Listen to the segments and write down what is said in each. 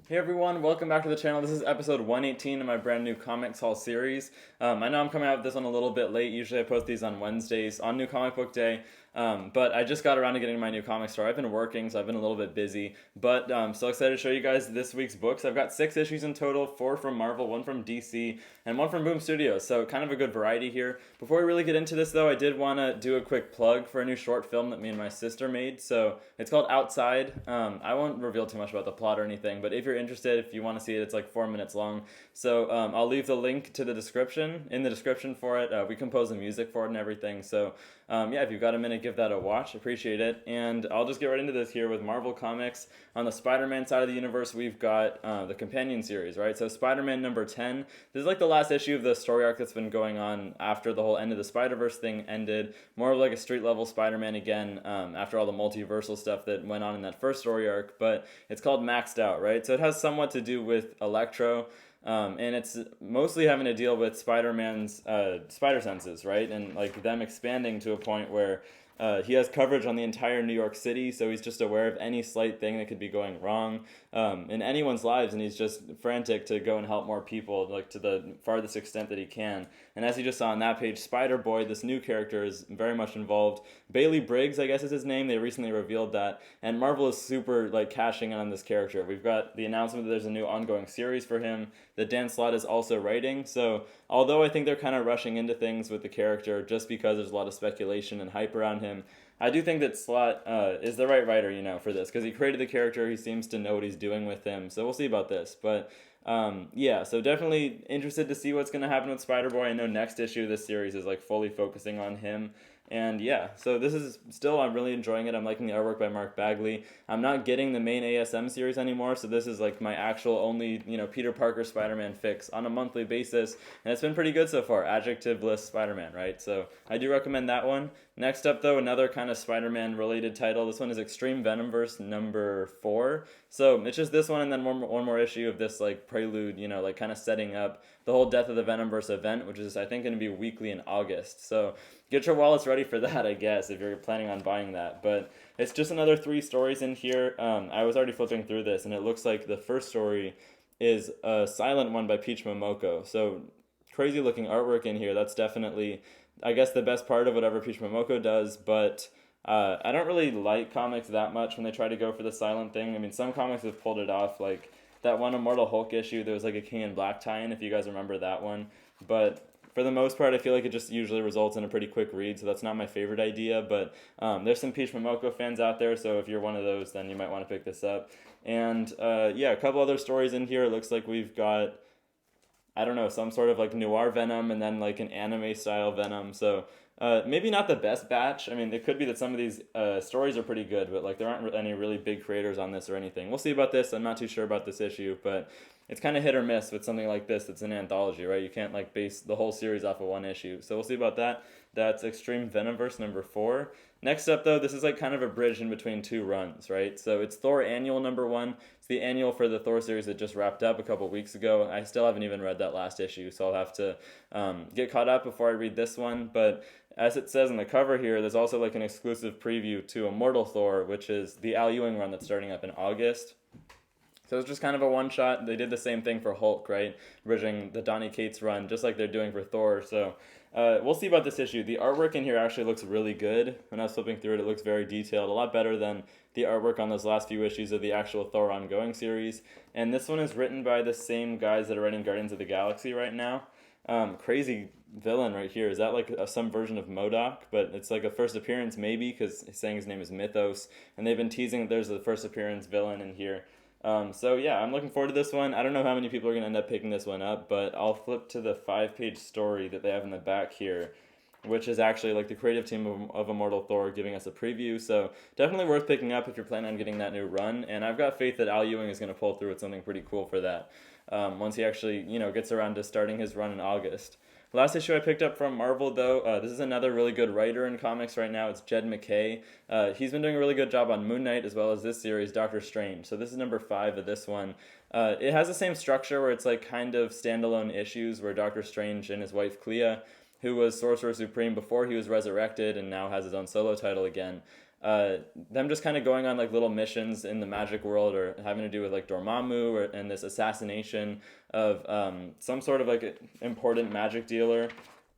Hey everyone, welcome back to the channel. This is episode 118 of my brand new Comics Haul series. I know I'm coming out with this one a little bit late. Usually I post these on Wednesdays on New Comic Book Day. But I just got around to getting my new comic store. I've been working, so I've been a little bit busy. But I'm so excited to show you guys this week's books. I've got 6 issues in total, 4 from Marvel, 1 from DC, and 1 from Boom Studios. So kind of a good variety here. Before we really get into this though, I did want to do a quick plug for a new short film that me and my sister made. So it's called Outside. I won't reveal too much about the plot or anything, but if you're interested, if you want to see it, it's like 4 minutes long. So I'll leave the link to the description, in the description for it. We compose the music for it and everything. So yeah, if you've got a minute, give that a watch. Appreciate it. And I'll just get right into this here with Marvel Comics. On the Spider-Man side of the universe, we've got the companion series, right? So Spider-Man number 10. This is like the last issue of the story arc that's been going on after the whole end of the Spider-Verse thing ended. More of like a street level Spider-Man again, after all the multiversal stuff that went on in that first story arc. But it's called Maxed Out, right? So it has somewhat to do with Electro. And it's mostly having to deal with Spider-Man's spider senses, right? And like them expanding to a point where he has coverage on the entire New York City, so he's just aware of any slight thing that could be going wrong in anyone's lives, and he's just frantic to go and help more people, like to the farthest extent that he can. And as you just saw on that page, Spider-Boy, this new character, is very much involved. Bailey Briggs, I guess is his name. They recently revealed that, and Marvel is super like cashing in on this character. We've got the announcement that there's a new ongoing series for him that Dan Slott is also writing. So although I think they're kind of rushing into things with the character just because there's a lot of speculation and hype around him, I do think that Slott is the right writer, for this, because he created the character. He seems to know what he's doing with him. So we'll see about this. But yeah, so definitely interested to see what's going to happen with Spider-Boy. I know next issue of this series is like fully focusing on him. And yeah, so this is still, I'm really enjoying it. I'm liking the artwork by Mark Bagley. I'm not getting the main ASM series anymore, so this is like my actual only, Peter Parker Spider-Man fix on a monthly basis, and it's been pretty good so far. Adjectiveless Spider-Man, right? So I do recommend that one. Next up, though, another kind of Spider-Man related title. This one is Extreme Venomverse number 4. So it's just this one and then one more issue of this like prelude, like kind of setting up the whole Death of the Venomverse event, which is I think going to be weekly in August. So get your wallets ready for that, I guess, if you're planning on buying that. But it's just another 3 stories in here. I was already flipping through this, and it looks like the first story is a silent one by Peach Momoko. So crazy looking artwork in here. That's definitely, I guess, the best part of whatever Peach Momoko does. But I don't really like comics that much when they try to go for the silent thing. I mean, some comics have pulled it off, like that one Immortal Hulk issue. There was like a King in Black tie-in, if you guys remember that one. But for the most part, I feel like it just usually results in a pretty quick read, so that's not my favorite idea. But there's some Peach Momoko fans out there, so if you're one of those, then you might want to pick this up. And yeah, a couple other stories in here. It looks like we've got, I don't know, some sort of like noir Venom and then like an anime style Venom. So maybe not the best batch. I mean, it could be that some of these stories are pretty good, but like there aren't any really big creators on this or anything. We'll see about this. I'm not too sure about this issue, but it's kind of hit or miss with something like this that's an anthology, right? You can't like base the whole series off of one issue. So we'll see about that. That's Extreme Venomverse number 4. Next up, though, this is like kind of a bridge in between 2 runs, right? So it's Thor Annual number 1. It's the annual for the Thor series that just wrapped up a couple weeks ago. I still haven't even read that last issue, so I'll have to get caught up before I read this one. But as it says on the cover here, there's also like an exclusive preview to Immortal Thor, which is the Al Ewing run that's starting up in August. So it's just kind of a one-shot. They did the same thing for Hulk, right? Bridging the Donny Cates run, just like they're doing for Thor. So we'll see about this issue. The artwork in here actually looks really good. When I was flipping through it, it looks very detailed, a lot better than the artwork on those last few issues of the actual Thor ongoing series. And this one is written by the same guys that are writing Guardians of the Galaxy right now. Crazy villain right here. Is that like some version of MODOK? But it's like a first appearance maybe, because he's saying his name is Mythos. And they've been teasing that there's a first appearance villain in here. So yeah, I'm looking forward to this one. I don't know how many people are going to end up picking this one up, but I'll flip to the 5-page story that they have in the back here, which is actually like the creative team of Immortal Thor giving us a preview. So definitely worth picking up if you're planning on getting that new run. And I've got faith that Al Ewing is going to pull through with something pretty cool for that once he actually, gets around to starting his run in August. Last issue I picked up from Marvel, though, this is another really good writer in comics right now. It's Jed MacKay. He's been doing a really good job on Moon Knight as well as this series, Doctor Strange. So this is number 5 of this one. It has the same structure where it's like kind of standalone issues where Doctor Strange and his wife Clea, who was Sorcerer Supreme before he was resurrected and now has his own solo title again, them just kind of going on like little missions in the magic world or having to do with like Dormammu and this assassination of some sort of like important magic dealer.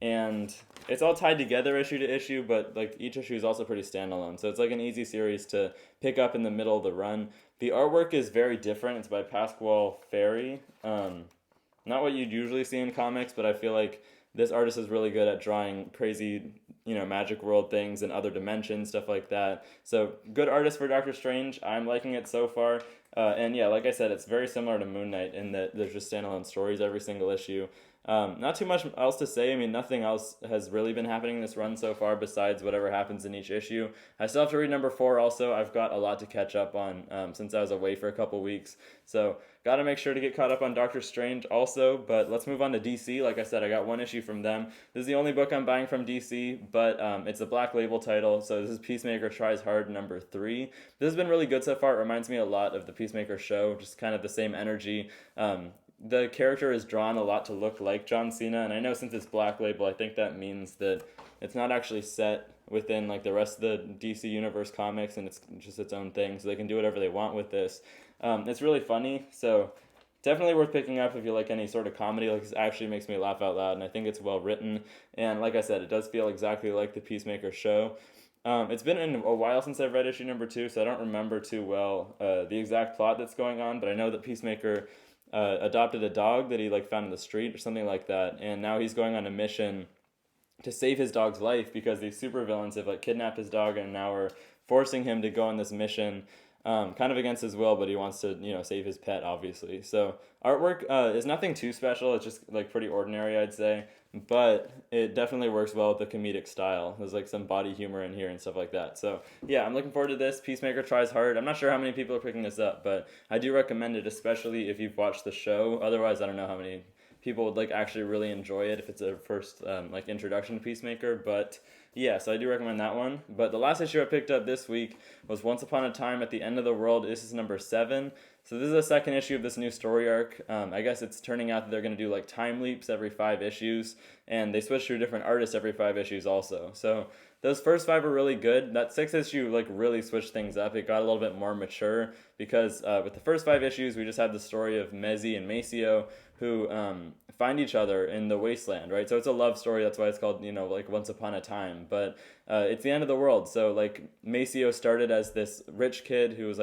And it's all tied together issue to issue, but like each issue is also pretty standalone. So it's like an easy series to pick up in the middle of the run. The artwork is very different. It's by Pasquale Ferry. Not what you'd usually see in comics, but I feel like this artist is really good at drawing crazy, magic world things and other dimensions, stuff like that. So good artist for Doctor Strange. I'm liking it so far. And yeah, like I said, it's very similar to Moon Knight in that there's just standalone stories every single issue. Not too much else to say. I mean, nothing else has really been happening in this run so far besides whatever happens in each issue. I still have to read number 4 also. I've got a lot to catch up on since I was away for a couple weeks. So, got to make sure to get caught up on Doctor Strange also. But let's move on to DC. Like I said, I got one issue from them. This is the only book I'm buying from DC, but it's a Black Label title. So, this is Peacemaker Tries Hard number 3. This has been really good so far. It reminds me a lot of the Peacemaker show, just kind of the same energy. The character is drawn a lot to look like John Cena, and I know since it's Black Label, I think that means that it's not actually set within like the rest of the DC Universe comics, and it's just its own thing, so they can do whatever they want with this. It's really funny, so definitely worth picking up if you like any sort of comedy. Like, this actually makes me laugh out loud, and I think it's well written, and like I said, it does feel exactly like the Peacemaker show. It's been a while since I've read issue number 2, so I don't remember too well the exact plot that's going on, but I know that Peacemaker adopted a dog that he like found in the street or something like that, and now he's going on a mission to save his dog's life because these supervillains have like kidnapped his dog and now are forcing him to go on this mission, kind of against his will, but he wants to save his pet obviously. So artwork is nothing too special. It's just like pretty ordinary, I'd say, but it definitely works well with the comedic style. There's like some body humor in here and stuff like that. So yeah, I'm looking forward to this. Peacemaker Tries Hard. I'm not sure how many people are picking this up, but I do recommend it, especially if you've watched the show. Otherwise, I don't know how many people would like actually really enjoy it if it's a first like introduction to Peacemaker. But yeah, so I do recommend that one. But the last issue I picked up this week was Once Upon a Time at the End of the World. This is number 7. So this is the second issue of this new story arc. I guess it's turning out that they're going to do like time leaps every 5 issues, and they switch to a different artist every 5 issues also. So those first 5 are really good. That 6th issue like really switched things up. It got a little bit more mature because with the first 5 issues, we just had the story of Mezzi and Maceo who find each other in the wasteland, right? So it's a love story. That's why it's called, like Once Upon a Time. But it's the end of the world. So like Maceo started as this rich kid who was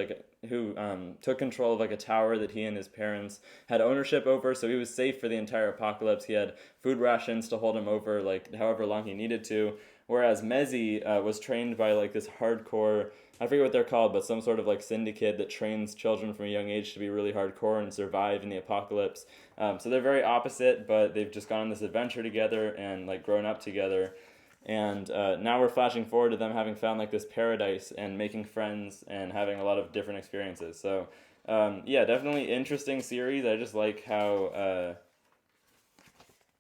who took control of like a tower that he and his parents had ownership over. So he was safe for the entire apocalypse. He had food rations to hold him over like however long he needed to. Whereas Mezzi was trained by like this hardcore, I forget what they're called, but some sort of like syndicate that trains children from a young age to be really hardcore and survive in the apocalypse. So they're very opposite, but they've just gone on this adventure together and like grown up together. And now we're flashing forward to them having found like this paradise and making friends and having a lot of different experiences. So yeah, definitely interesting series. I just like how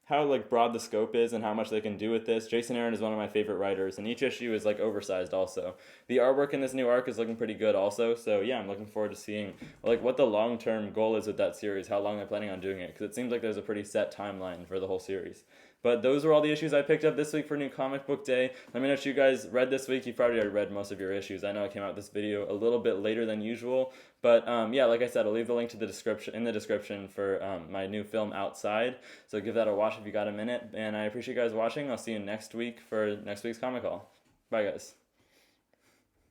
like broad the scope is and how much they can do with this. Jason Aaron is one of my favorite writers, and each issue is like oversized also. The artwork in this new arc is looking pretty good also, so yeah, I'm looking forward to seeing like what the long-term goal is with that series, how long they're planning on doing it, because it seems like there's a pretty set timeline for the whole series. But those were all the issues I picked up this week for New Comic Book Day. Let me know what you guys read this week. You've probably already read most of your issues. I know I came out with this video a little bit later than usual, but yeah, like I said, I'll leave the link to the description for my new film Outside. So give that a watch if you got a minute. And I appreciate you guys watching. I'll see you next week for next week's Comic Haul. Bye, guys.